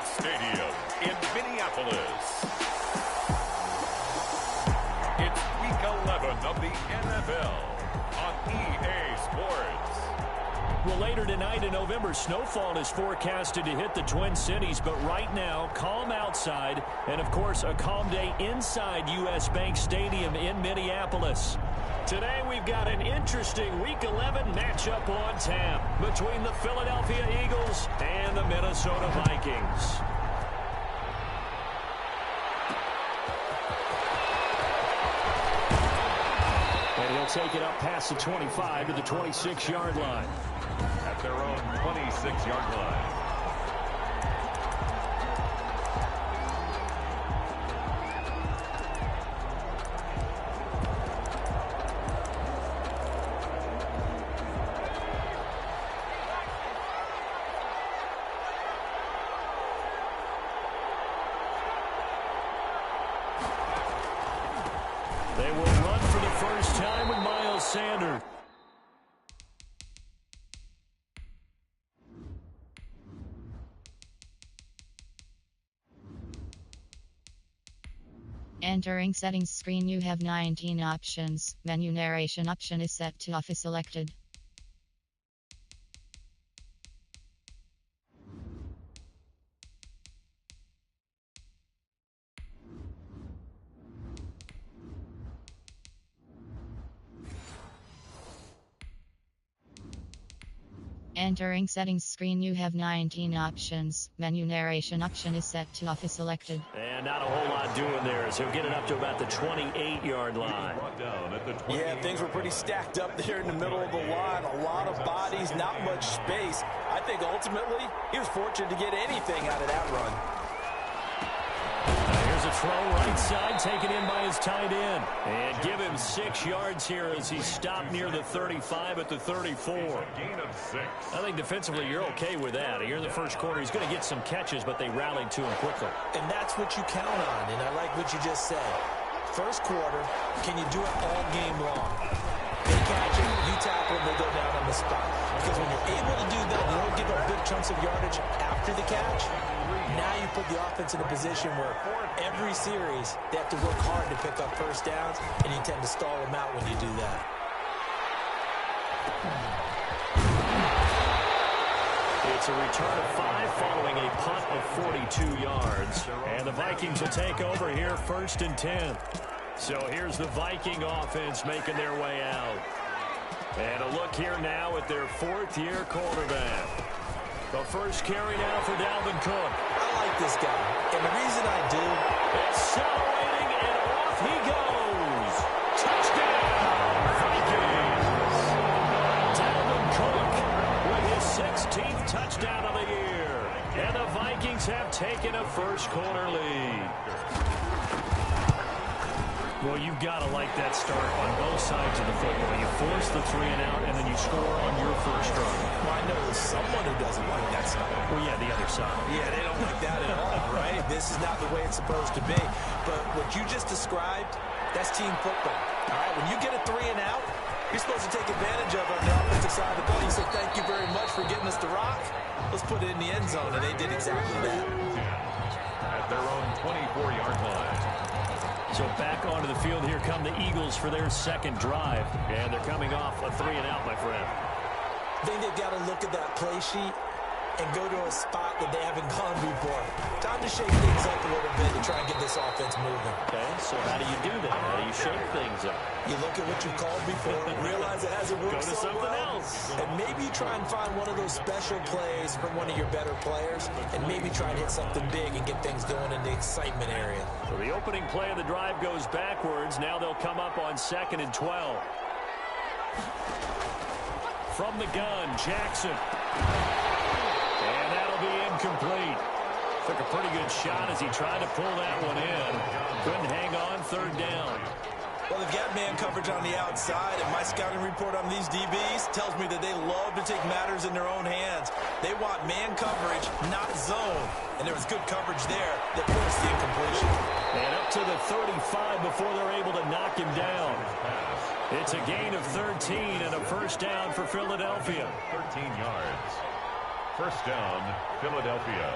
Stadium in Minneapolis. It's Week 11 of the NFL on EA Sports. Well, later tonight in November, snowfall is forecasted to hit the Twin Cities, but right now, calm outside, and of course, a calm day inside U.S. Bank Stadium in Minneapolis. Today, we've got an interesting Week 11 matchup on tap between the Philadelphia Eagles and the Minnesota Vikings. And he'll take it up past the 25 to the 26-yard line. At their own 26-yard line. They will run for the first time with Miles Sanders. Entering settings screen, you have 19 options. Menu narration option is set to office selected. Entering settings screen, you have 19 options. Menu narration option is set to office selected. And not a whole lot doing there as he'll get it up to about the 28-yard line. Yeah, things were pretty stacked up there in the middle of the line. A lot of bodies, not much space. I think ultimately he was fortunate to get anything out of that run. Here's a throw right side, taken in by his tight end. And give him 6 yards here as he's stopped near the 35 at the 34. Gain of 6. I think defensively you're okay with that. Here in the first quarter, he's going to get some catches, but they rallied to him quickly. And that's what you count on, and I like what you just said. First quarter, can you do it all game long? They catch it, you tackle them, they go down on the spot. Because when you're able to do that, you don't give up big chunks of yardage after the catch. Now you put the offense in a position where every series they have to work hard to pick up first downs, and you tend to stall them out when you do that. It's a return of 5 following a punt of 42 yards. And the Vikings will take over here, 1st and 10. So here's the Viking offense making their way out. And a look here now at their 4th-year quarterback. The first carry now for Dalvin Cook. I like this guy, and the reason I do, accelerating, and off he goes. Touchdown, Vikings. Dalvin Cook with his 16th touchdown of the year. And the Vikings have taken a first-quarter lead. Well, you've got to like that start on both sides of the football. You force the 3 and out, and then you score on your first drive. Well, I know there's someone who doesn't like that start. Well, yeah, the other side. Yeah, they don't like that at all, right? This is not the way it's supposed to be. But what you just described, that's team football. All right, when you get a 3 and out, you're supposed to take advantage of it on the offensive side of the ball. You say, thank you very much for getting us the rock. Let's put it in the end zone, and they did exactly that. At their own 24-yard line. So back onto the field, here come the Eagles for their second drive. And they're coming off a 3 and out, my friend. I think they've got to look at that play sheet and go to a spot that they haven't gone before. Time to shake things up a little bit to try and get this offense moving. Okay, so how do you do that? How do you shake things up? You look at what you called before, realize it hasn't worked Go to so something well, else. and maybe you try and find one of those special plays from one of your better players, and maybe try and hit something big and get things going in the excitement area. So the opening play of the drive goes backwards. Now they'll come up on 2nd and 12. From the gun, Jackson. And that'll be incomplete. Took a pretty good shot as he tried to pull that one in. Couldn't hang on, 3rd down. Well, they've got man coverage on the outside, and my scouting report on these DBs tells me that they love to take matters in their own hands. They want man coverage, not zone. And there was good coverage there that forced the incompletion. And up to the 35 before they're able to knock him down. It's a gain of 13 and a first down for Philadelphia. 13 yards. First down, Philadelphia.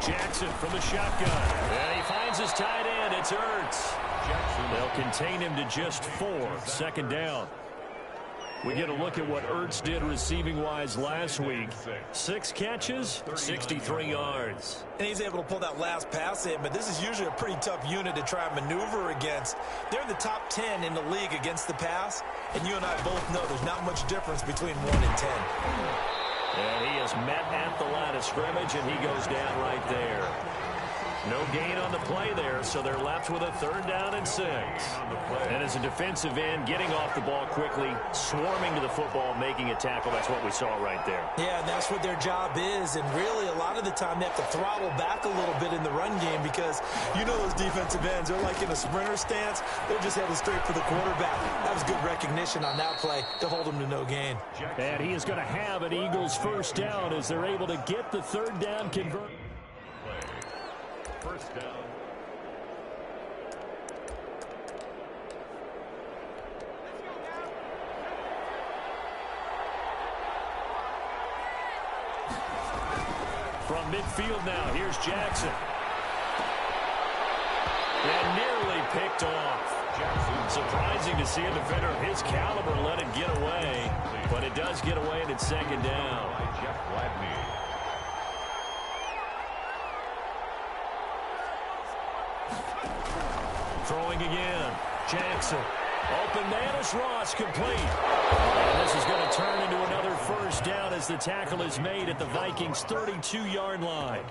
Jackson from the shotgun. And he finds his tight end. It's Ertz. They'll contain him to just 4. 2nd down. We get a look at what Ertz did receiving-wise last week. 6 catches, 63 yards. And he's able to pull that last pass in, but this is usually a pretty tough unit to try and maneuver against. They're in the top 10 in the league against the pass, and you and I both know there's not much difference between 1 and 10. And he is met at the line of scrimmage, and he goes down right there. No gain on the play there, so they're left with a 3rd down and 6. And as a defensive end, getting off the ball quickly, swarming to the football, making a tackle, that's what we saw right there. Yeah, and that's what their job is, and really a lot of the time they have to throttle back a little bit in the run game because you know those defensive ends, they're like in a sprinter stance, they're just heading straight for the quarterback. That was good recognition on that play to hold him to no gain. And he is going to have an Eagles 1st down as they're able to get the 3rd down converted. 1st down. From midfield now, here's Jackson. And nearly picked off. Surprising to see a defender of his caliber let it get away, but it does get away and it's 2nd down. Throwing again. Jackson. Open man is Ross, complete. And this is going to turn into another 1st down as the tackle is made at the Vikings' 32-yard line.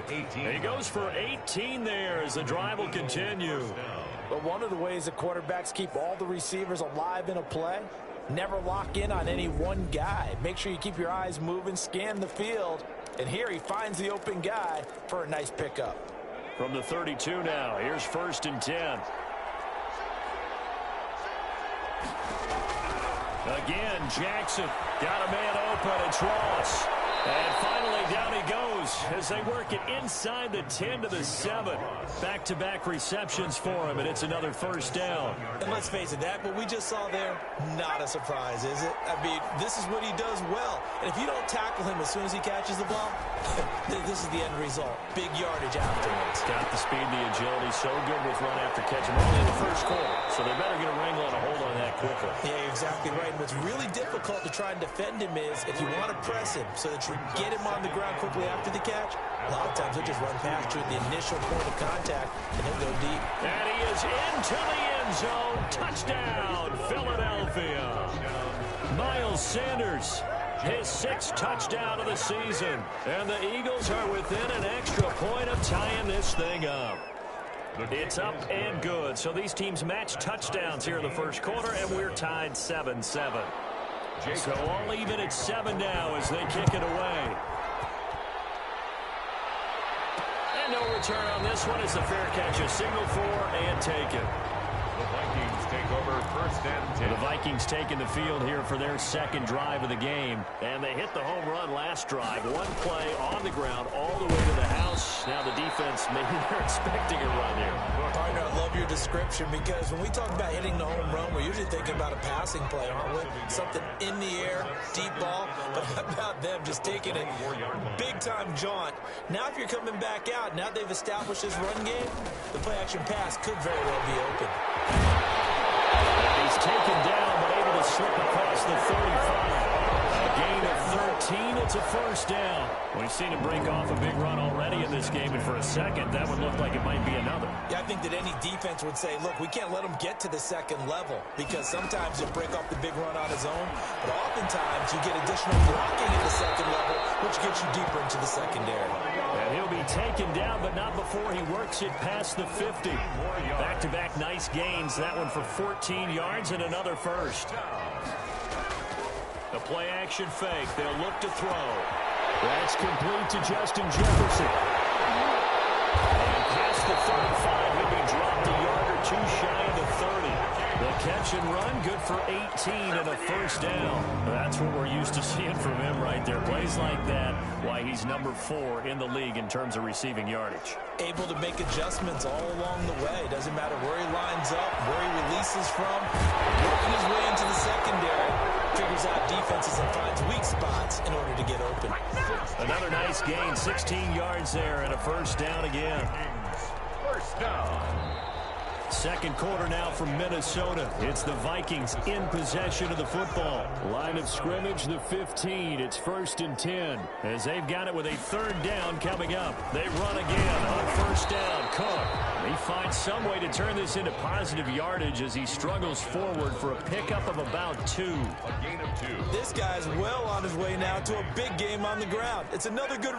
He goes for 18 there as the drive will continue. But one of the ways that quarterbacks keep all the receivers alive in a play, never lock in on any one guy. Make sure you keep your eyes moving, scan the field. And here he finds the open guy for a nice pickup. From the 32 now, here's 1st and 10. Again, Jackson got a man open. It's Ross. And finally, down he goes as they work it inside the 10 to the 7. Back-to-back receptions for him, and it's another 1st down. And let's face it, that what we just saw there, not a surprise, is it? I mean, this is what he does well. And if you don't tackle him as soon as he catches the ball, this is the end result. Big yardage afterwards. Got the speed, the agility, so good with run after catch. And only in the 1st quarter, so they better get a wrangle and a hold on that quickly. Yeah, exactly right. And what's really difficult to try and defend him is if you want to press him so that you get him on the ground quickly after the catch, a lot of times he'll just run past you at the initial point of contact and he'll go deep. And he is into the end zone. Touchdown, Philadelphia. Miles Sanders, his 6th touchdown of the season. And the Eagles are within an extra point of tying this thing up. It's up and good. So these teams match touchdowns here in the 1st quarter, and we're tied 7-7. So all even at 7 now as they kick it away. And no return on this one as the fair catch is signaled for and taken. The Vikings take over 1st and 10. The Vikings taking the field here for their 2nd drive of the game. And they hit the home run last drive. One play on the ground all the way to the house. Now the defense, maybe they're expecting a run here. Partner, I love your description because when we talk about hitting the home run, we're usually thinking about a passing play, aren't we? Something in the air, deep ball. But how about them just taking it big-time jaunt? Now if you're coming back out, now they've established this run game, the play-action pass could very well be open. He's taken down, but able to slip across the 35. A gain of 13. It's a 1st down. We've seen him break off a big run already in this game, and for a second, that would look like it might be another. Yeah, I think that any defense would say, look, we can't let him get to the 2nd level because sometimes he'll break off the big run on his own, but oftentimes you get additional blocking at the 2nd level, which gets you deeper into the secondary. And he'll be taken down, but not before he works it past the 50. Back-to-back nice gains. That one for 14 yards and another 1st. The play-action fake. They'll look to throw. That's complete to Justin Jefferson. And past the 35, he'll be dropped a yard or 2 shy of the 30. The catch and run, good for 18 and a 1st down. That's what we're used to seeing from him right there. Plays like that, why he's number 4 in the league in terms of receiving yardage. Able to make adjustments all along the way. Doesn't matter where he lines up, where he releases from. Working his way into the secondary. Figures out defense defenses and finds weak spots in order to get open. Another nice gain, 16 yards there, and a first down again. First down. Second quarter now from Minnesota. It's the Vikings in possession of the football. Line of scrimmage, the 15. It's 1st and 10. As they've got it with a third down coming up. They run again on first down. Cook. He finds some way to turn this into positive yardage as he struggles forward for a pickup of about 2. A gain of 2. This guy's well on his way now to a big game on the ground. It's another good run.